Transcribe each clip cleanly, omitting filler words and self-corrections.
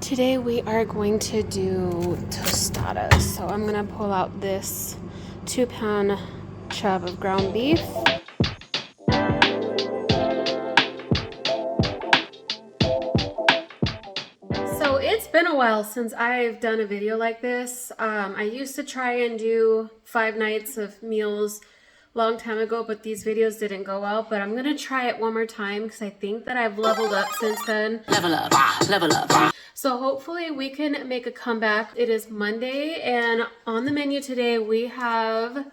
Today we are going to do tostadas. So I'm gonna pull out this 2-pound chub of ground beef. So it's been a while since I've done a video like this. I used to try and do 5 nights of meals long time ago, but these videos didn't go well. But I'm gonna try it one more time because I think that I've leveled up since then. Level up, level up. So hopefully we can make a comeback. It is Monday, and on the menu today we have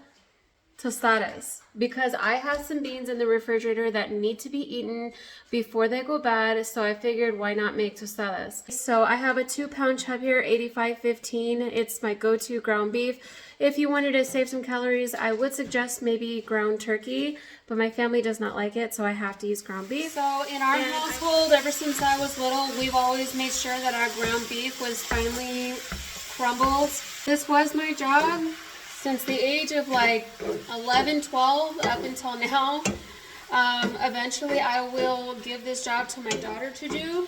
tostadas because I have some beans in the refrigerator that need to be eaten before they go bad, so I figured why not make tostadas. So I have a 2-pound chub here, 85/15. It's my go-to ground beef. If you wanted to save some calories, I would suggest maybe ground turkey, but my family does not like it, so I have to use ground beef. So in our household, ever since I was little, we've always made sure that our ground beef was finely crumbled. This was my job since the age of like 11, 12 up until now. Eventually I will give this job to my daughter to do,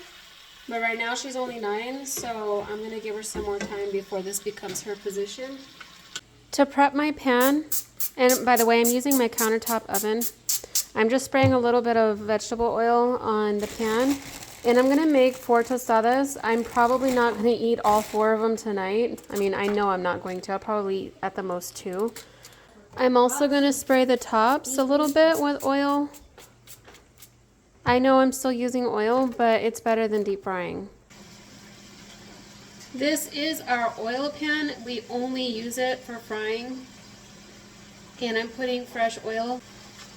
but right now she's only 9, so I'm gonna give her some more time before this becomes her position. To prep my pan, and by the way, I'm using my countertop oven. I'm just spraying a little bit of vegetable oil on the pan, and I'm gonna make 4 tostadas. I'm probably not gonna eat all 4 of them tonight. I mean, I know I'm not going to. I'll probably eat at the most 2. I'm also gonna spray the tops a little bit with oil. I know I'm still using oil, but it's better than deep frying. This is our oil pan. We only use it for frying, and I'm putting fresh oil.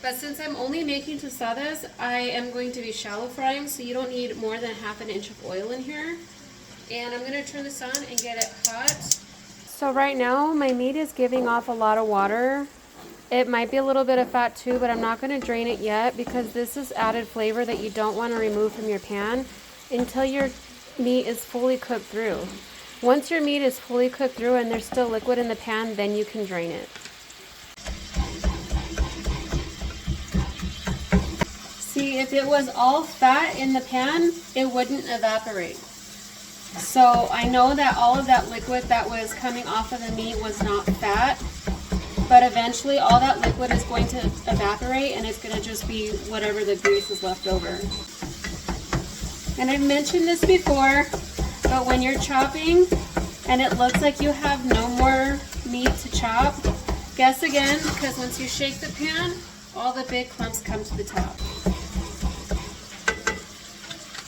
But since I'm only making tostadas, I am going to be shallow frying, so you don't need more than ½ inch of oil in here. And I'm going to turn this on and get it hot. So right now, my meat is giving off a lot of water. It might be a little bit of fat too, but I'm not going to drain it yet because this is added flavor that you don't want to remove from your pan until your meat is fully cooked through. Once your meat is fully cooked through and there's still liquid in the pan, then you can drain it. See, if it was all fat in the pan, it wouldn't evaporate. So I know that all of that liquid that was coming off of the meat was not fat, but eventually all that liquid is going to evaporate and it's going to just be whatever the grease is left over. And I've mentioned this before, but when you're chopping and it looks like you have no more meat to chop, guess again, because once you shake the pan, all the big clumps come to the top.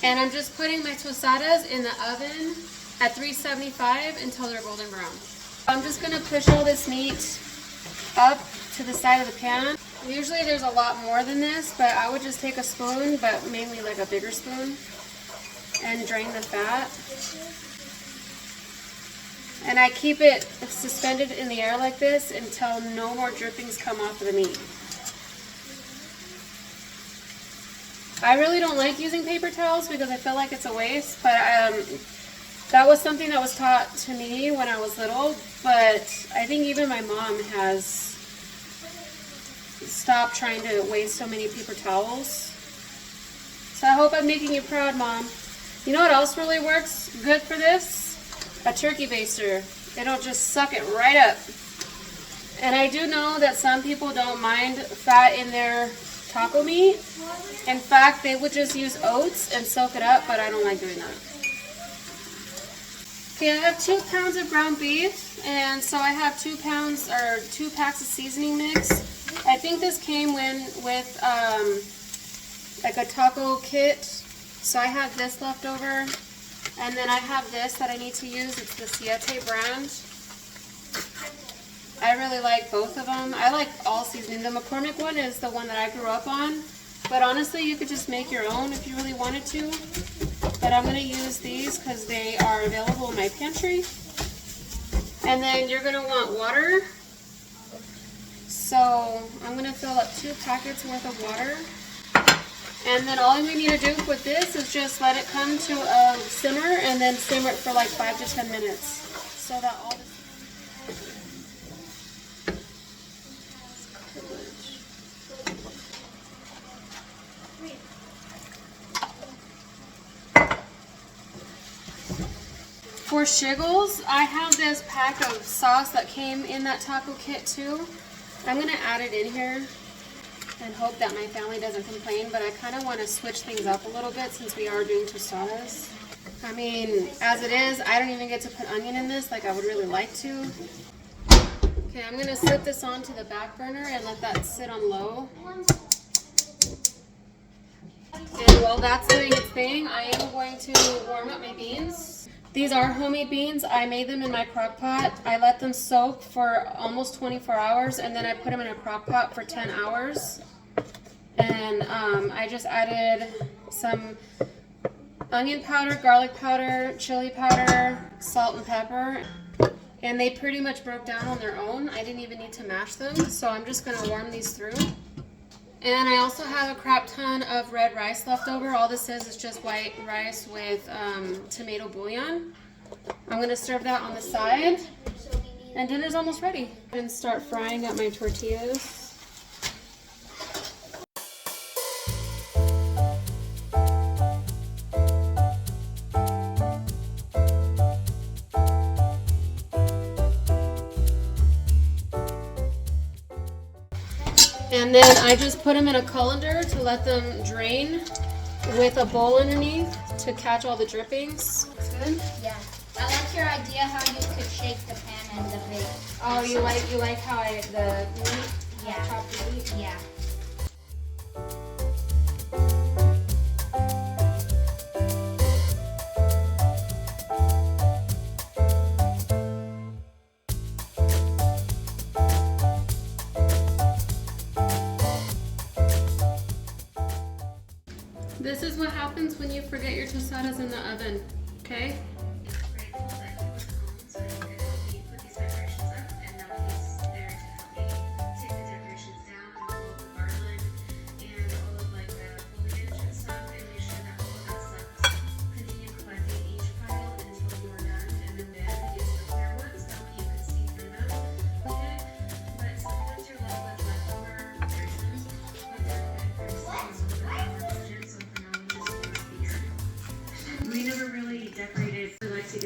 And I'm just putting my tostadas in the oven at 375 until they're golden brown. I'm just gonna push all this meat up to the side of the pan. Usually there's a lot more than this, but I would just take a spoon, but mainly like a bigger spoon, and drain the fat. And I keep it suspended in the air like this until no more drippings come off of the meat. I really don't like using paper towels because I feel like it's a waste, but that was something that was taught to me when I was little, but I think even my mom has stopped trying to waste so many paper towels. So I hope I'm making you proud, Mom. You know what else really works good for this? A turkey baster. It'll just suck it right up. And I do know that some people don't mind fat in their taco meat. In fact, they would just use oats and soak it up, but I don't like doing that. Okay, I have 2 pounds of ground beef, and so I have 2 packs of seasoning mix. I think this came with like a taco kit, so I have this left over, and then I have this that I need to use. It's the Siete brand. I really like both of them. I like all seasoning. The McCormick one is the one that I grew up on, but honestly you could just make your own if you really wanted to. But I'm going to use these because they are available in my pantry. And then you're going to want water. So I'm going to fill up 2 packets worth of water. And then all we need to do with this is just let it come to a simmer and then simmer it for like 5 to 10 minutes. So that all the For shiggles, I have this pack of sauce that came in that taco kit too. I'm gonna add it in here and hope that my family doesn't complain, but I kind of want to switch things up a little bit since we are doing tostadas. I mean, as it is, I don't even get to put onion in this like I would really like to. Okay, I'm gonna slip this onto the back burner and let that sit on low. And while that's doing its thing, I am going to warm up my beans. These are homemade beans. I made them in my crock pot. I let them soak for almost 24 hours and then I put them in a crock pot for 10 hours. And I just added some onion powder, garlic powder, chili powder, salt and pepper. And they pretty much broke down on their own. I didn't even need to mash them. So I'm just gonna warm these through. And I also have a crap ton of red rice left over. All this is just white rice with tomato bouillon. I'm gonna serve that on the side. And dinner's almost ready. And start frying up my tortillas. And then I just put them in a colander to let them drain with a bowl underneath to catch all the drippings. Good? Yeah. I like your idea how you could shake the pan and the bake. Oh, you like how the meat? Yeah. Chop the meat? Yeah. This is what happens when you forget your tostadas in the oven, okay?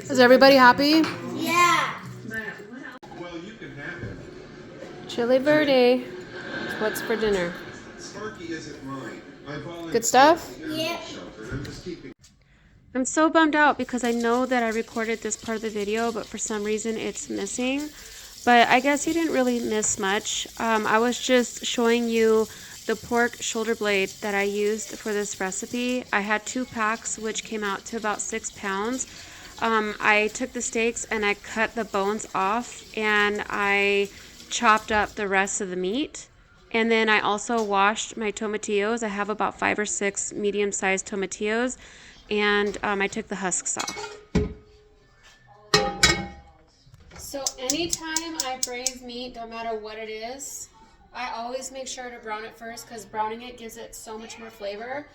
Is everybody happy? Yeah. Well, you can have it. Chili verde. What's for dinner? Sparky isn't mine. I Good stuff? Yep. I'm just keeping. I'm so bummed out because I know that I recorded this part of the video, but for some reason it's missing. But I guess you didn't really miss much. I was just showing you the pork shoulder blade that I used for this recipe. I had 2 packs, which came out to about 6 pounds. I took the steaks and I cut the bones off and I chopped up the rest of the meat. And then I also washed my tomatillos. I have about 5 or 6 medium-sized tomatillos, and I took the husks off. So anytime I braise meat, no matter what it is, I always make sure to brown it first because browning it gives it so much more flavor.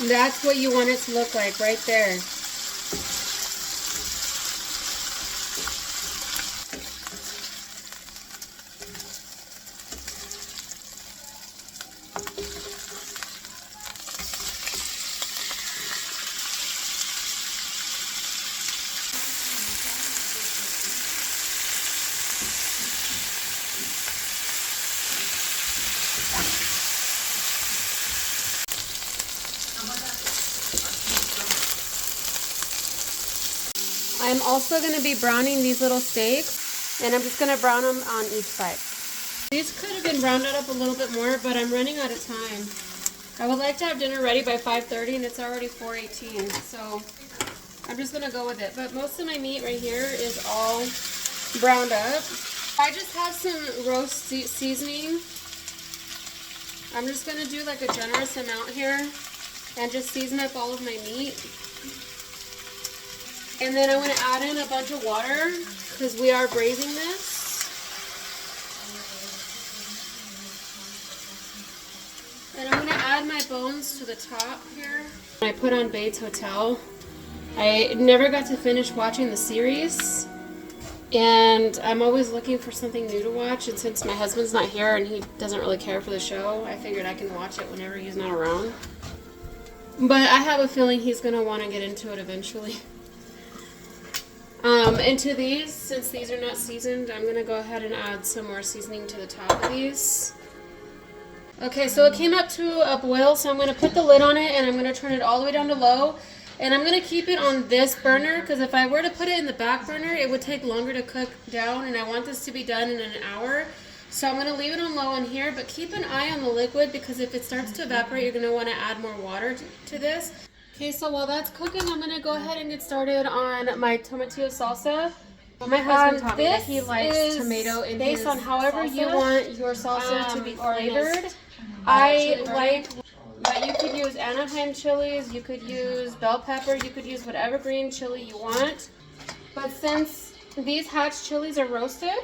That's what you want it to look like right there. I'm also going to be browning these little steaks, and I'm just going to brown them on each side. These could have been browned up a little bit more, but I'm running out of time. I would like to have dinner ready by 5:30, and it's already 4:18, so I'm just going to go with it. But most of my meat right here is all browned up. I just have some roast seasoning. I'm just going to do like a generous amount here and just season up all of my meat. And then I'm going to add in a bunch of water because we are braising this. And I'm gonna add my bones to the top here. I put on Bates Hotel. I never got to finish watching the series, and I'm always looking for something new to watch, and since my husband's not here and he doesn't really care for the show, I figured I can watch it whenever he's not around. But I have a feeling he's going to want to get into it eventually. Into these, since these are not seasoned, I'm going to go ahead and add some more seasoning to the top of these. Okay, so it came up to a boil, so I'm going to put the lid on it and I'm going to turn it all the way down to low. And I'm going to keep it on this burner because if I were to put it in the back burner, it would take longer to cook down, and I want this to be done in an hour. So I'm going to leave it on low in here, but keep an eye on the liquid because if it starts to evaporate, you're going to want to add more water to this. Okay, so while that's cooking, I'm going to go ahead and get started on my tomatillo salsa. My husband taught me that he likes tomato in based on however salsa. You want your salsa to be flavored. I like... But you could use Anaheim chilies, you could use bell pepper, you could use whatever green chili you want. But since these hatch chilies are roasted,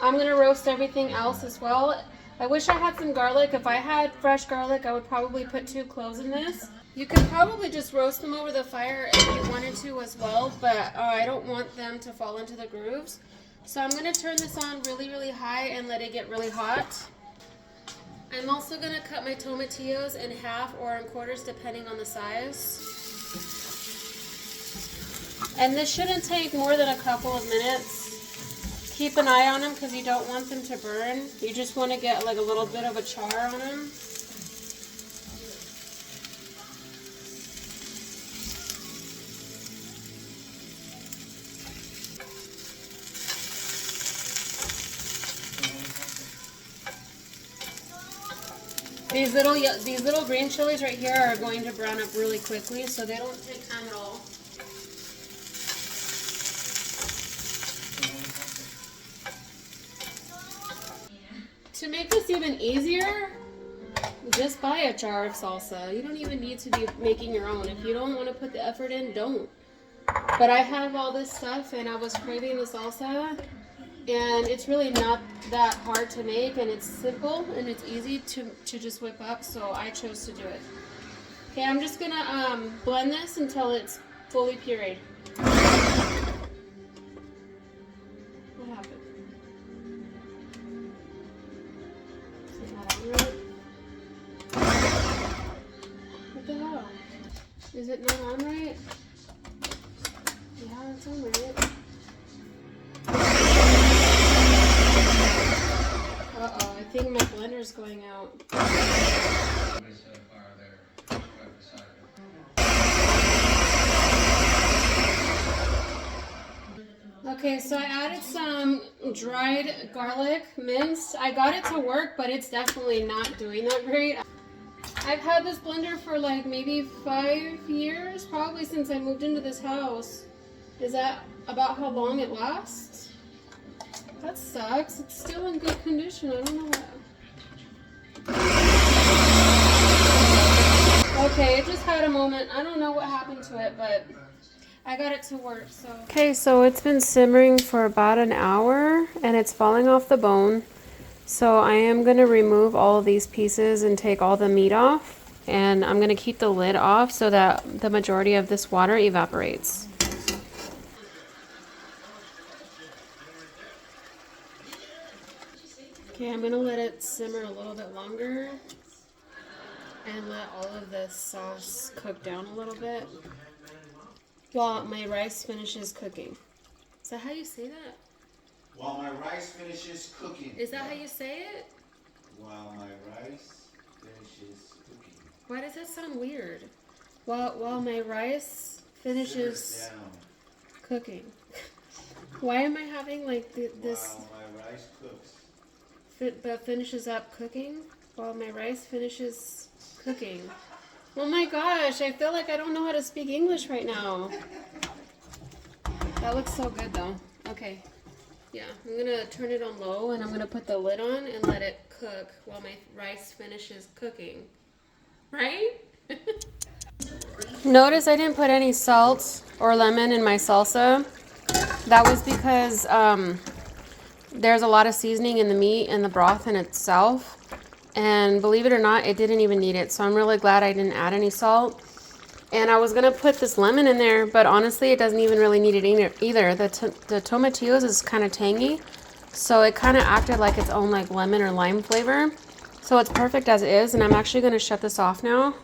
I'm going to roast everything else as well. I wish I had some garlic. If I had fresh garlic, I would probably put 2 cloves in this. You could probably just roast them over the fire if you wanted to as well, but I don't want them to fall into the grooves. So I'm going to turn this on really, really high and let it get really hot. I'm also going to cut my tomatillos in half or in quarters depending on the size. And this shouldn't take more than a couple of minutes. Keep an eye on them because you don't want them to burn. You just want to get like a little bit of a char on them. These little green chilies right here are going to brown up really quickly, so they don't take time at all. To make this even easier, just buy a jar of salsa. You don't even need to be making your own. If you don't want to put the effort in, don't. But I have all this stuff and I was craving the salsa. And it's really not that hard to make, and it's simple and it's easy to just whip up, so I chose to do it. Okay, I'm just gonna blend this until it's fully pureed. What happened? Is it not on right? What the hell? Is it not on right? Yeah, it's on right. Uh-oh, I think my blender's going out. Okay, so I added some dried garlic minced. I got it to work, but it's definitely not doing that great. I've had this blender for like maybe 5 years, probably since I moved into this house. Is that about how long it lasts? That sucks. It's still in good condition. I don't know what. Okay, it just had a moment. I don't know what happened to it, but I got it to work, so. Okay, so it's been simmering for about an hour and it's falling off the bone. So I am going to remove all of these pieces and take all the meat off. And I'm going to keep the lid off so that the majority of this water evaporates. Okay, I'm going to let it simmer a little bit longer and let all of the sauce cook down a little bit while my rice finishes cooking. Is that how you say that? While my rice finishes cooking. Is that how you say it? While my rice finishes cooking. Why does that sound weird? While my rice finishes cooking. Why am I having like this? While my rice cooks. But finishes up cooking? While my rice finishes cooking. Oh my gosh, I feel like I don't know how to speak English right now. That looks so good though. Okay. Yeah, I'm going to turn it on low and I'm going to put the lid on and let it cook while my rice finishes cooking. Right? Notice I didn't put any salt or lemon in my salsa. That was because there's a lot of seasoning in the meat and the broth in itself. And believe it or not, it didn't even need it. So I'm really glad I didn't add any salt. And I was going to put this lemon in there, but honestly, it doesn't even really need it either. The tomatillos is kind of tangy, so it kind of acted like its own like lemon or lime flavor. So it's perfect as it is, and I'm actually going to shut this off now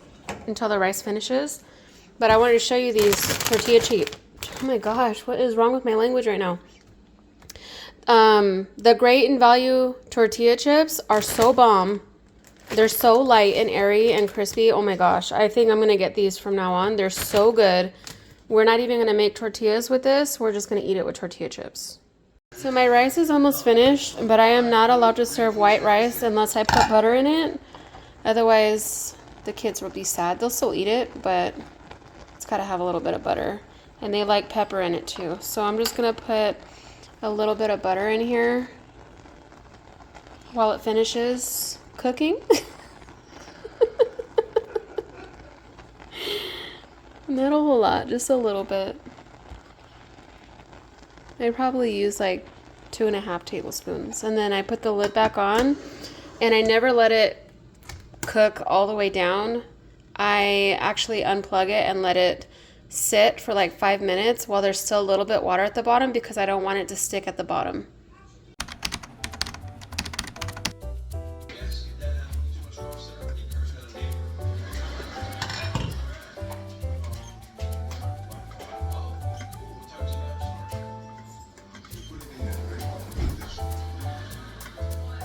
until the rice finishes. But I wanted to show you these tortilla chips. Oh my gosh, what is wrong with my language right now? The Great and Value tortilla chips are so bomb. They're so light and airy and crispy. Oh my gosh. I think I'm going to get these from now on. They're so good. We're not even going to make tortillas with this. We're just going to eat it with tortilla chips. So my rice is almost finished, but I am not allowed to serve white rice unless I put butter in it. Otherwise, the kids will be sad. They'll still eat it, but it's got to have a little bit of butter. And they like pepper in it too. So I'm just going to put a little bit of butter in here while it finishes cooking. Not a whole lot, just a little bit. I probably use like 2.5 tablespoons. And then I put the lid back on, and I never let it cook all the way down. I actually unplug it and let it sit for like 5 minutes while there's still a little bit water at the bottom, because I don't want it to stick at the bottom.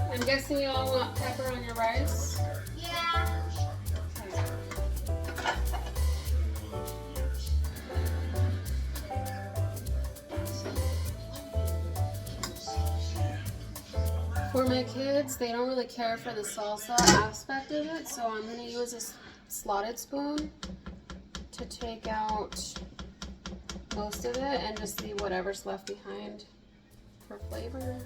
I'm guessing you all want pepper on your rice? Yeah. For my kids, they don't really care for the salsa aspect of it, so I'm going to use a slotted spoon to take out most of it and just leave whatever's left behind for flavor.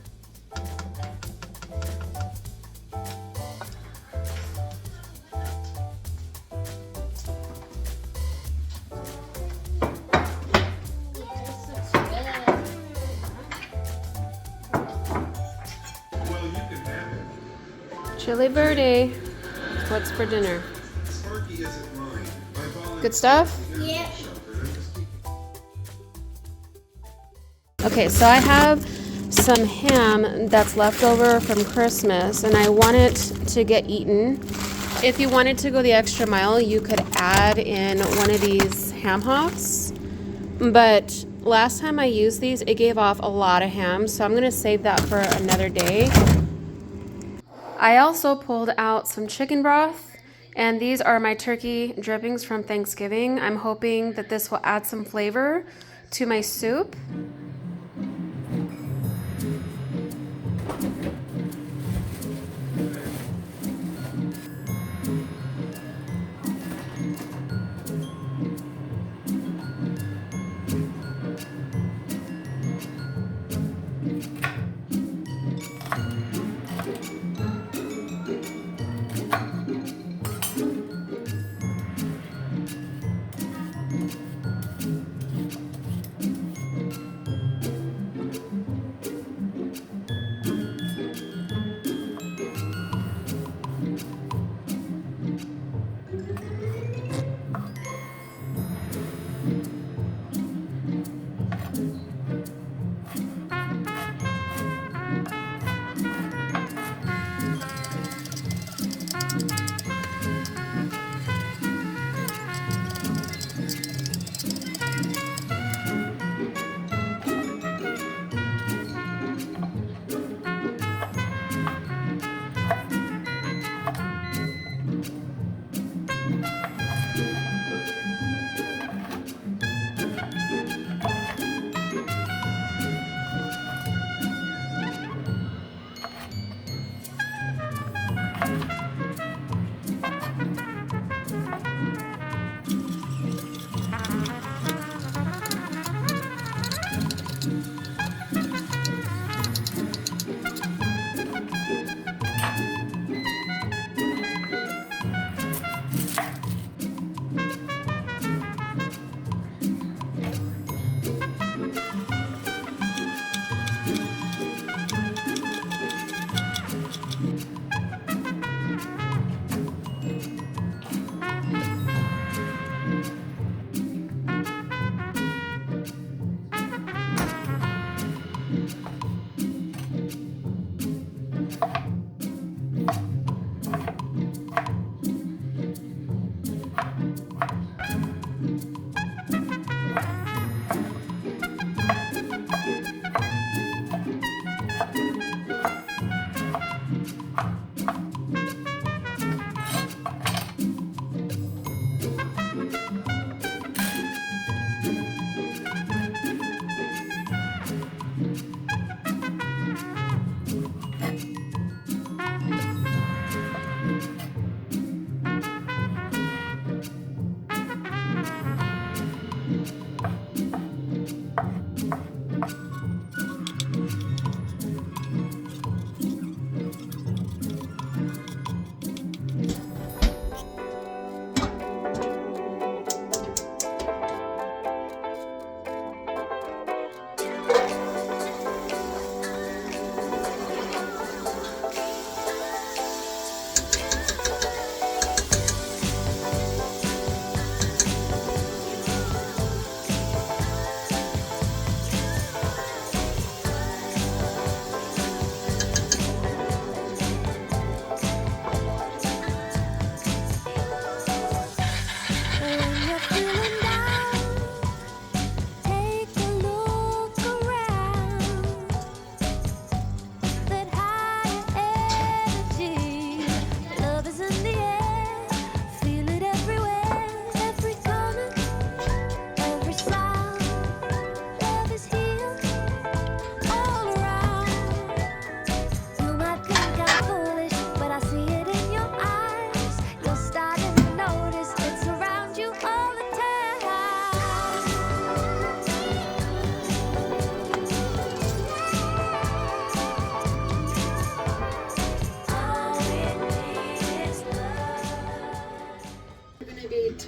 Well, you can have it. Chili verde. What's for dinner? Sparky isn't mine. I volunteer. Good stuff? Yep. Okay, so I have some ham that's left over from Christmas, and I want it to get eaten. If you wanted to go the extra mile, you could add in one of these ham hocks. But last time I used these, it gave off a lot of ham, so I'm going to save that for another day. I also pulled out some chicken broth, and these are my turkey drippings from Thanksgiving. I'm hoping that this will add some flavor to my soup.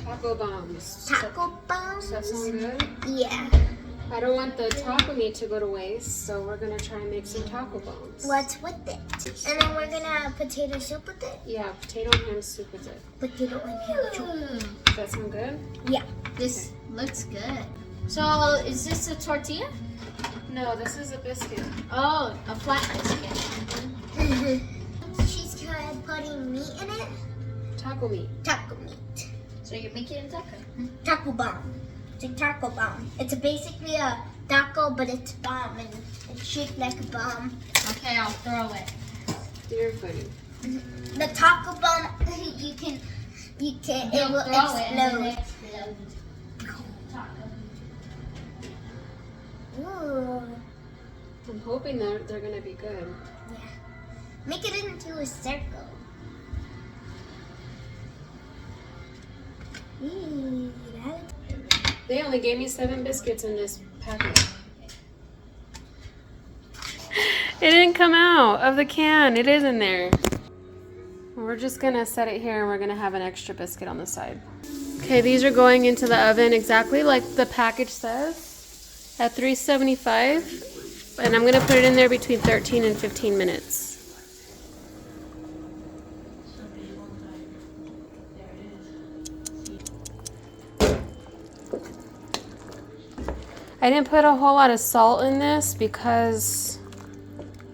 Taco bombs. Taco bombs? Does that sound good? Yeah. I don't want the taco meat to go to waste, so we're gonna try and make some taco bombs. What's with it? And then we're gonna have potato soup with it? Yeah, potato and ham soup with it. Potato and ham soup. Does that sound good? Yeah. This looks good. So, is this a tortilla? No, this is a biscuit. Oh, a flat biscuit. She's putting meat in it? Taco meat. Taco meat. So you're making a taco? Taco bomb. It's a taco bomb. It's basically a taco, but it's bomb and it's shaped like a bomb. Okay, I'll throw it. You're funny. The taco bomb, you can, it will throw it and then explode. Taco. Ooh. I'm hoping they're gonna be good. Yeah. Make it into a circle. They only gave me 7 biscuits in this packet. It didn't come out of the can. It is in there. We're just gonna set it here and we're gonna have an extra biscuit on the side. Okay, these are going into the oven exactly like the package says at 375. And I'm gonna put it in there between 13 and 15 minutes. I didn't put a whole lot of salt in this because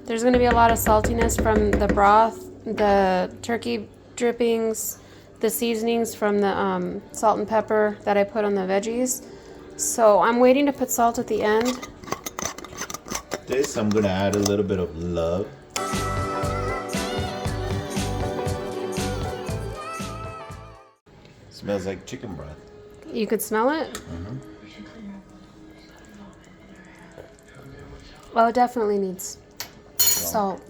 there's going to be a lot of saltiness from the broth, the turkey drippings, the seasonings from the salt and pepper that I put on the veggies. So I'm waiting to put salt at the end. This I'm going to add a little bit of love. Smells like chicken broth. You could smell it? Mm-hmm. Well, it definitely needs salt.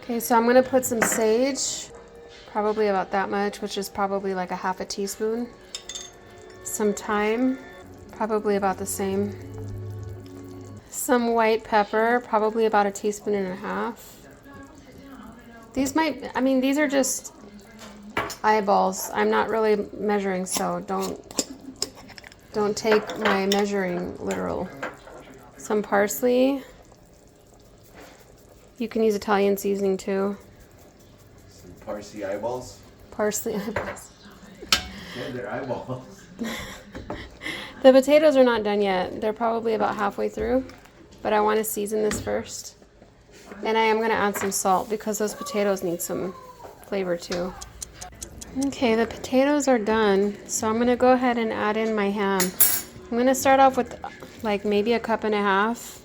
Okay, so I'm going to put some sage, probably about that much, which is probably like a half a teaspoon. Some thyme, probably about the same. Some white pepper, probably about a teaspoon and a half. These are just eyeballs. I'm not really measuring, so don't take my measuring literal. Some parsley. You can use Italian seasoning too. Some parsley eyeballs. Parsley eyeballs. Yeah, they're eyeballs. The potatoes are not done yet. They're probably about halfway through, but I want to season this first. And I am going to add some salt because those potatoes need some flavor too. Okay, the potatoes are done, so I'm going to go ahead and add in my ham. I'm going to start off with like maybe a cup and a half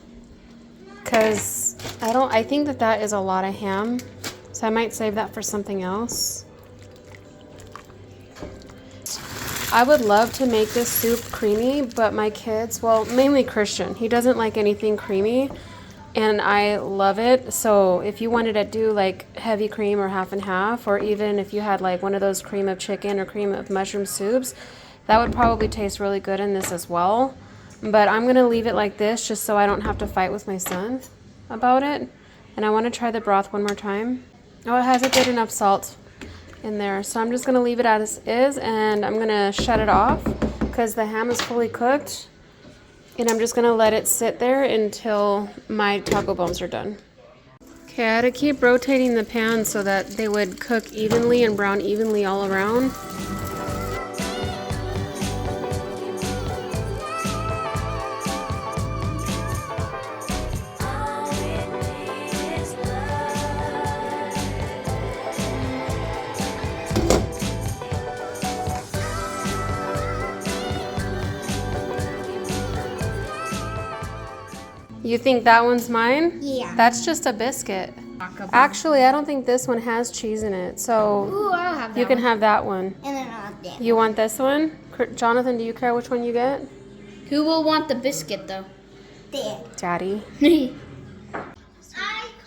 because I think that that is a lot of ham, so I might save that for something else. I would love to make this soup creamy, but my kids, well, mainly Christian, he doesn't like anything creamy, and I love it. So if you wanted to do like heavy cream or half and half, or even if you had like one of those cream of chicken or cream of mushroom soups, that would probably taste really good in this as well. But I'm gonna leave it like this just so I don't have to fight with my son about it. And I want to try the broth one more time. Oh, it hasn't good enough salt in there, so I'm just gonna leave it as is, and I'm gonna shut it off because the ham is fully cooked, and I'm just gonna let it sit there until my taco bones are done. Okay, I had to keep rotating the pan so that they would cook evenly and brown evenly all around. You think that one's mine? Yeah. That's just a biscuit. Actually, I don't think this one has cheese in it, so Ooh, I'll have that. you can have that one. And then I'll dip. You want this one? Jonathan, do you care which one you get? Who will want the biscuit though? There. Daddy. I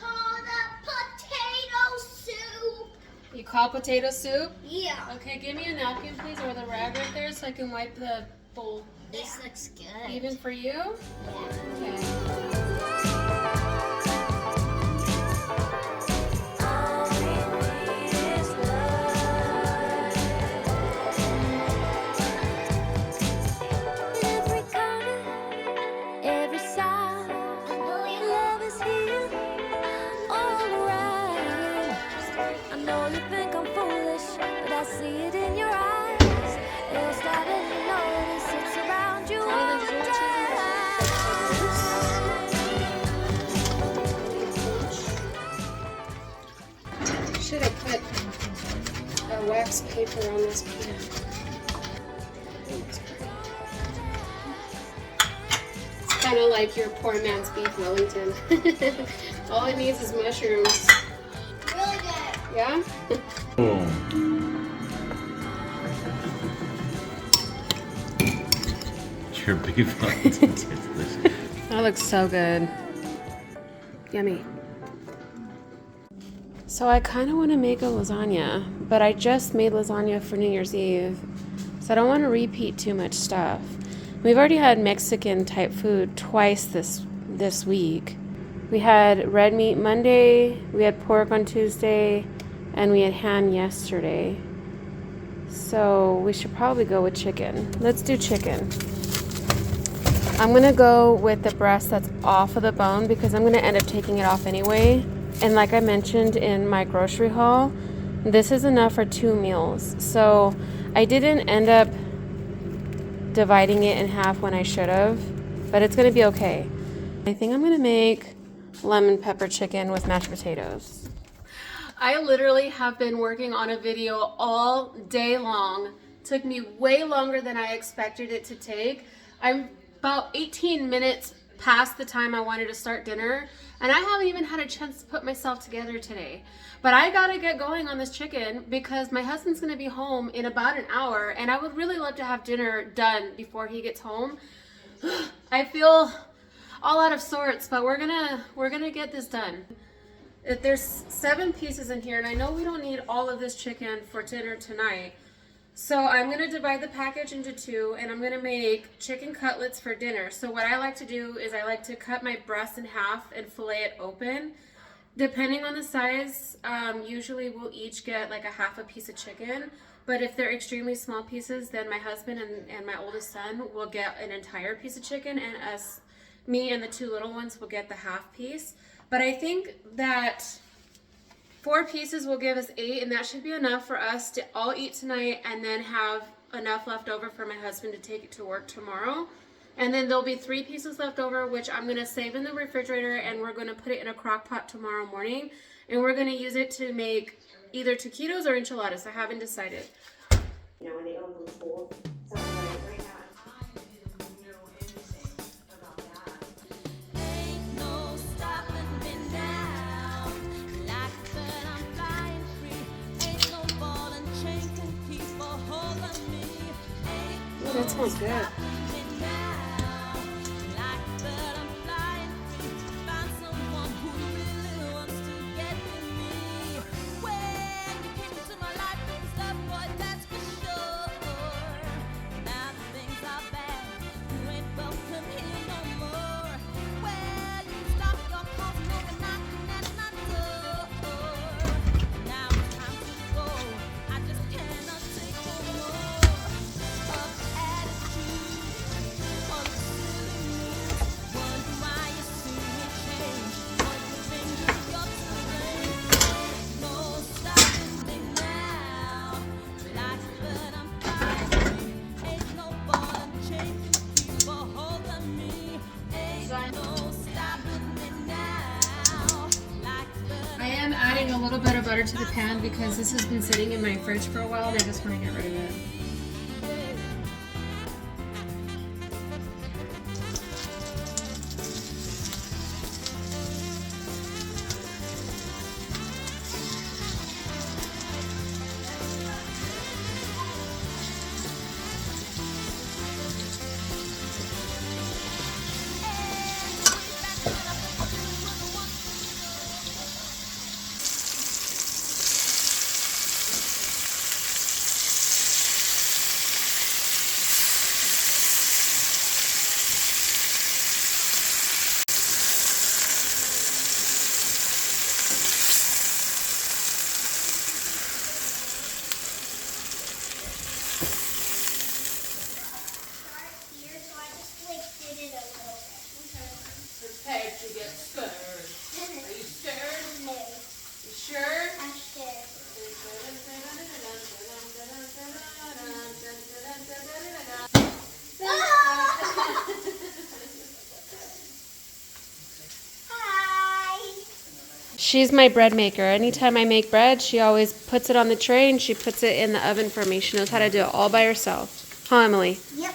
call the potato soup. You call potato soup? Yeah. Okay, give me a napkin, please, or the rag right there so I can wipe the bowl. This looks good. Even for you? Okay. Every corner, every side, love is here, all around. I know you think I'm foolish, but I see it in your eyes. You're starting to notice it's around you all the time. Should have put a wax paper on this pan. It's kind of like your poor man's beef Wellington. All it needs is mushrooms. Really good. Yeah? Your beef Wellington tastes delicious. That looks so good. Yummy. So I kind of want to make a lasagna, but I just made lasagna for New Year's Eve, so I don't want to repeat too much stuff. We've already had Mexican type food twice this week. We had red meat Monday, we had pork on Tuesday, and we had ham yesterday. So we should probably go with chicken. Let's do chicken. I'm gonna go with the breast that's off of the bone because I'm gonna end up taking it off anyway. And like I mentioned in my grocery haul, this is enough for 2 meals. So I didn't end up dividing it in half when I should have, but it's gonna be okay. I think I'm gonna make lemon pepper chicken with mashed potatoes. I literally have been working on a video all day long. Took me way longer than I expected it to take. I'm about 18 minutes past the time I wanted to start dinner, and I haven't even had a chance to put myself together today. But I gotta get going on this chicken because my husband's gonna be home in about an hour, and I would really love to have dinner done before he gets home. I feel all out of sorts, but we're gonna get this done. There's 7 pieces in here, and I know we don't need all of this chicken for dinner tonight. So I'm gonna divide the package into 2, and I'm gonna make chicken cutlets for dinner. So what I like to do is I like to cut my breast in half and fillet it open. Depending on the size, usually we'll each get like a half a piece of chicken. But if they're extremely small pieces, then my husband and my oldest son will get an entire piece of chicken, and me and the 2 little ones will get the half piece. But I think that 4 pieces will give us 8, and that should be enough for us to all eat tonight and then have enough left over for my husband to take it to work tomorrow. And then there'll be 3 pieces left over, which I'm going to save in the refrigerator, and we're going to put it in a crock pot tomorrow morning. And we're going to use it to make either taquitos or enchiladas. I haven't decided. You know, when they open the school, so right now. Ain't no stopping me that smells good. I am adding a little bit of butter to the pan because this has been sitting in my fridge for a while and I just want to get rid of it. Here, so I just like did it a little bit. Prepared to get scared. Are you scared? No, You sure? I'm scared. Hi. She's my bread maker. Anytime I make bread, she always puts it on the tray and she puts it in the oven for me. She knows how to do it all by herself. Huh, Emily? Yep.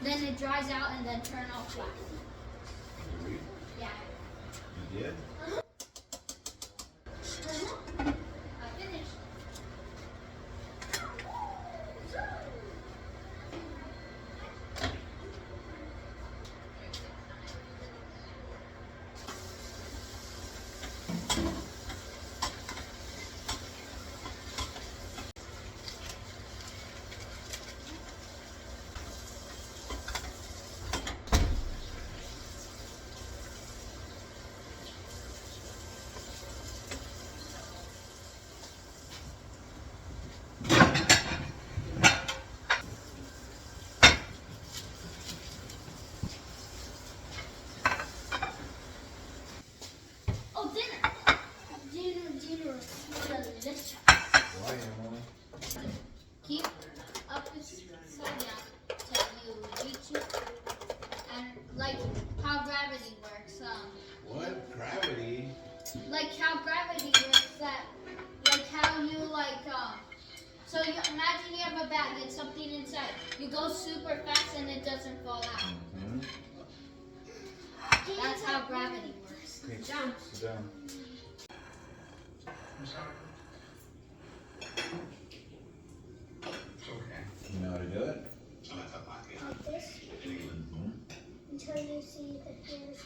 Then it dries out and then turn off flat. Yeah. You did? I finished. Oh, dinner. Dinner. Delicious. Why, Emily? Keep up this side down till you reach it. And like how gravity works. What? Gravity? Like how gravity works, that like how you like So you imagine you have a bag and something inside. You go super fast and it doesn't fall out. Mhm. That's how gravity works. Okay, Down. sit down. You know how to do it? Like this until you see the hairs.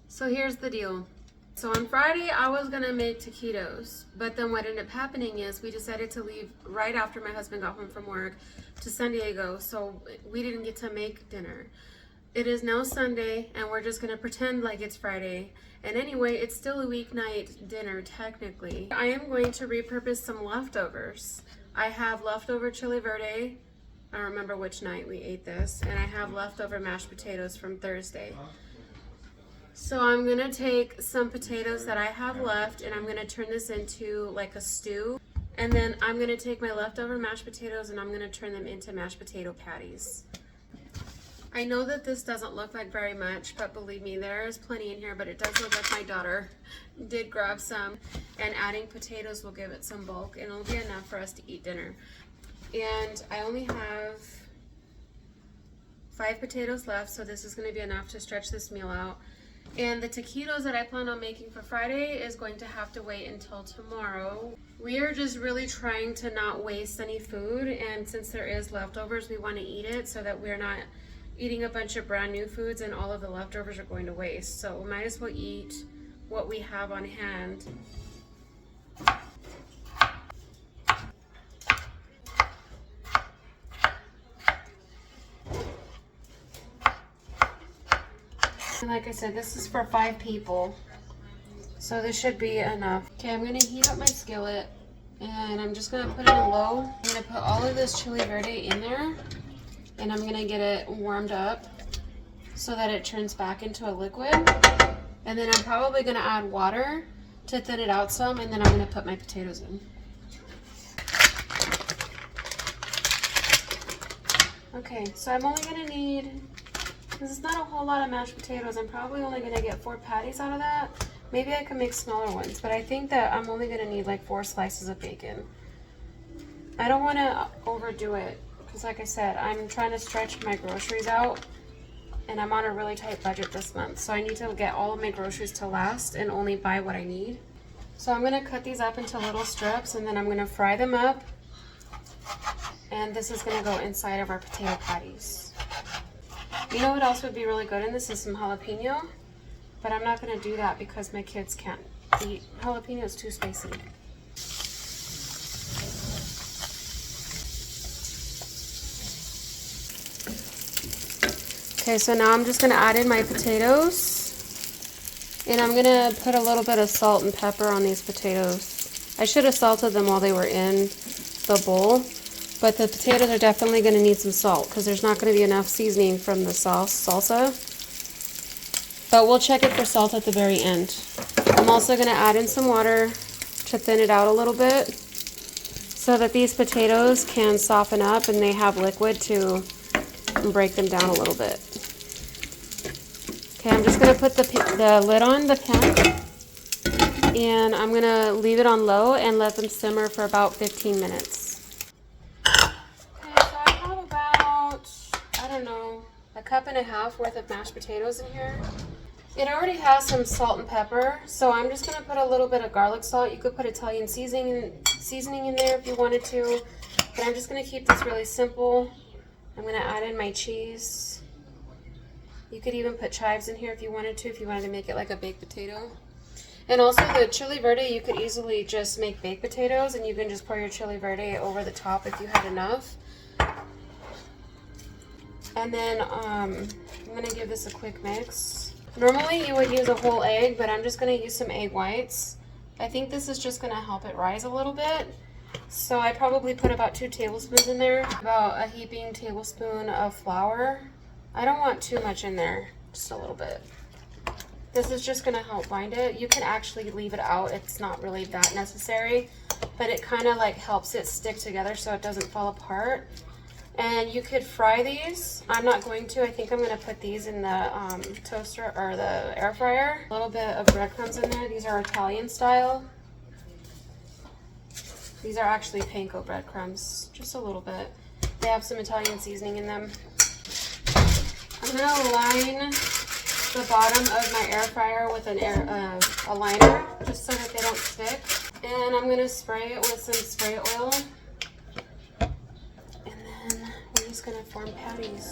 So here's the deal. So on Friday, I was gonna make taquitos, but then what ended up happening is we decided to leave right after my husband got home from work to San Diego, so we didn't get to make dinner. It is now Sunday, and we're just gonna pretend like it's Friday. And anyway, it's still a weeknight dinner, technically. I am going to repurpose some leftovers. I have leftover chili verde. I don't remember which night we ate this, and I have leftover mashed potatoes from Thursday. So I'm gonna take some potatoes that I have left and I'm gonna turn this into like a stew. And then I'm gonna take my leftover mashed potatoes and I'm gonna turn them into mashed potato patties. I know that this doesn't look like very much, but believe me, there is plenty in here, but it does look like my daughter did grab some, and adding potatoes will give it some bulk and it'll be enough for us to eat dinner. And I only have 5 potatoes left, so this is gonna be enough to stretch this meal out. And the taquitos that I plan on making for Friday is going to have to wait until tomorrow. We are just really trying to not waste any food, and since there is leftovers, we want to eat it so that we're not eating a bunch of brand new foods and all of the leftovers are going to waste. So we might as well eat what we have on hand. Like I said, this is for 5 people, so this should be enough. Okay, I'm gonna heat up my skillet and I'm just gonna put it in low. I'm gonna put all of this chili verde in there and I'm gonna get it warmed up so that it turns back into a liquid. And then I'm probably gonna add water to thin it out some, and then I'm gonna put my potatoes in. Okay, so I'm only gonna need, this is not a whole lot of mashed potatoes. I'm probably only gonna get 4 patties out of that. Maybe I can make smaller ones, but I think that I'm only gonna need like 4 slices of bacon. I don't wanna overdo it, because like I said, I'm trying to stretch my groceries out and I'm on a really tight budget this month. So I need to get all of my groceries to last and only buy what I need. So I'm gonna cut these up into little strips and then I'm gonna fry them up. And this is gonna go inside of our potato patties. You know what else would be really good in this is some jalapeno, but I'm not gonna do that because my kids can't eat jalapeno. It's too spicy. Okay, so now I'm just gonna add in my potatoes, and I'm gonna put a little bit of salt and pepper on these potatoes. I should have salted them while they were in the bowl. But the potatoes are definitely going to need some salt because there's not going to be enough seasoning from the salsa. But we'll check it for salt at the very end. I'm also going to add in some water to thin it out a little bit so that these potatoes can soften up and they have liquid to break them down a little bit. Okay, I'm just going to put the lid on the pan and I'm going to leave it on low and let them simmer for about 15 minutes. A cup and a half worth of mashed potatoes in here. It already has some salt and pepper, so I'm just gonna put a little bit of garlic salt. You could put Italian seasoning in there if you wanted to, but I'm just gonna keep this really simple. I'm gonna add in my cheese. You could even put chives in here if you wanted to make it like a baked potato. And also the chili verde, you could easily just make baked potatoes and you can just pour your chili verde over the top if you had enough. And then I'm going to give this a quick mix. Normally you would use a whole egg, but I'm just going to use some egg whites. I think this is just going to help it rise a little bit. So I probably put about 2 tablespoons in there. About a heaping tablespoon of flour. I don't want too much in there, just a little bit. This is just going to help bind it. You can actually leave it out. It's not really that necessary. but it kind of like helps it stick together so it doesn't fall apart. And you could fry these. I'm not going to. I think I'm going to put these in the toaster or the air fryer. A little bit of breadcrumbs in there. These are Italian style. These are actually panko breadcrumbs, just a little bit. They have some Italian seasoning in them. I'm going to line the bottom of my air fryer with a liner, just so that they don't stick. And I'm going to spray it with some spray oil. And then we're just going to form patties.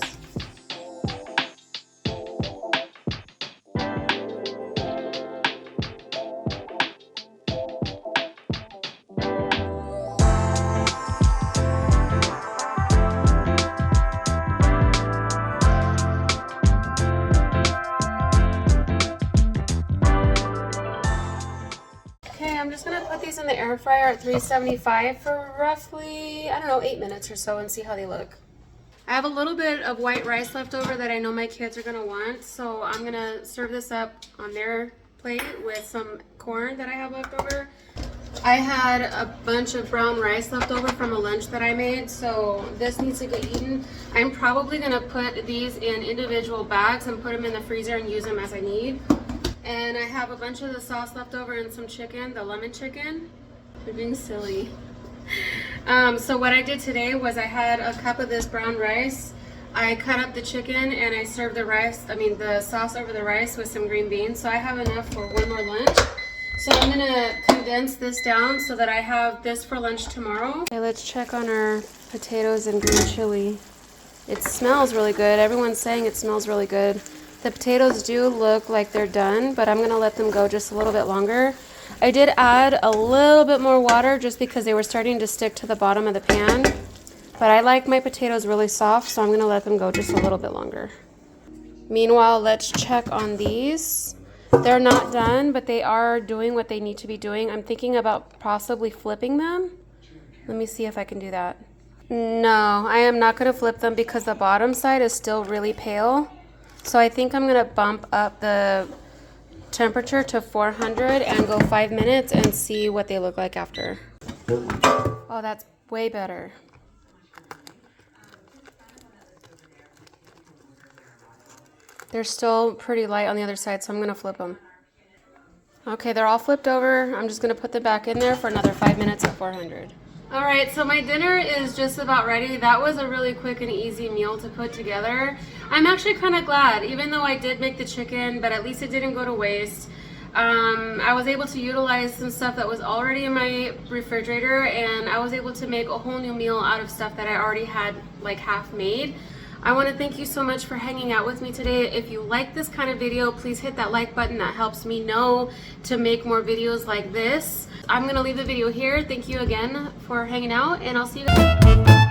I'm just gonna put these in the air fryer at 375 for roughly, I don't know, 8 minutes or so and see how they look. I have a little bit of white rice left over that I know my kids are gonna want, so I'm gonna serve this up on their plate with some corn that I have left over. I had a bunch of brown rice left over from a lunch that I made, so this needs to get eaten. I'm probably gonna put these in individual bags and put them in the freezer and use them as I need. And I have a bunch of the sauce left over and some chicken, the lemon chicken. They're being silly. So what I did today was I had a cup of this brown rice. I cut up the chicken and I served the sauce over the rice with some green beans. So I have enough for one more lunch. So I'm gonna condense this down so that I have this for lunch tomorrow. Okay, let's check on our potatoes and green chili. It smells really good. Everyone's saying it smells really good. The potatoes do look like they're done, but I'm going to let them go just a little bit longer. I did add a little bit more water just because they were starting to stick to the bottom of the pan. But I like my potatoes really soft, so I'm going to let them go just a little bit longer. Meanwhile, let's check on these. They're not done, but they are doing what they need to be doing. I'm thinking about possibly flipping them. Let me see if I can do that. No, I am not going to flip them because the bottom side is still really pale. So I think I'm gonna bump up the temperature to 400 and go 5 minutes and see what they look like after. Oh, that's way better. They're still pretty light on the other side, so I'm gonna flip them. Okay, they're all flipped over. I'm just gonna put them back in there for another 5 minutes at 400. All right, so my dinner is just about ready. That was a really quick and easy meal to put together. I'm actually kind of glad, even though I did make the chicken, but at least it didn't go to waste. I was able to utilize some stuff that was already in my refrigerator, and I was able to make a whole new meal out of stuff that I already had like half made. I want to thank you so much for hanging out with me today. If you like this kind of video, please hit that like button. That helps me know to make more videos like this. I'm going to leave the video here. Thank you again for hanging out, and I'll see you guys.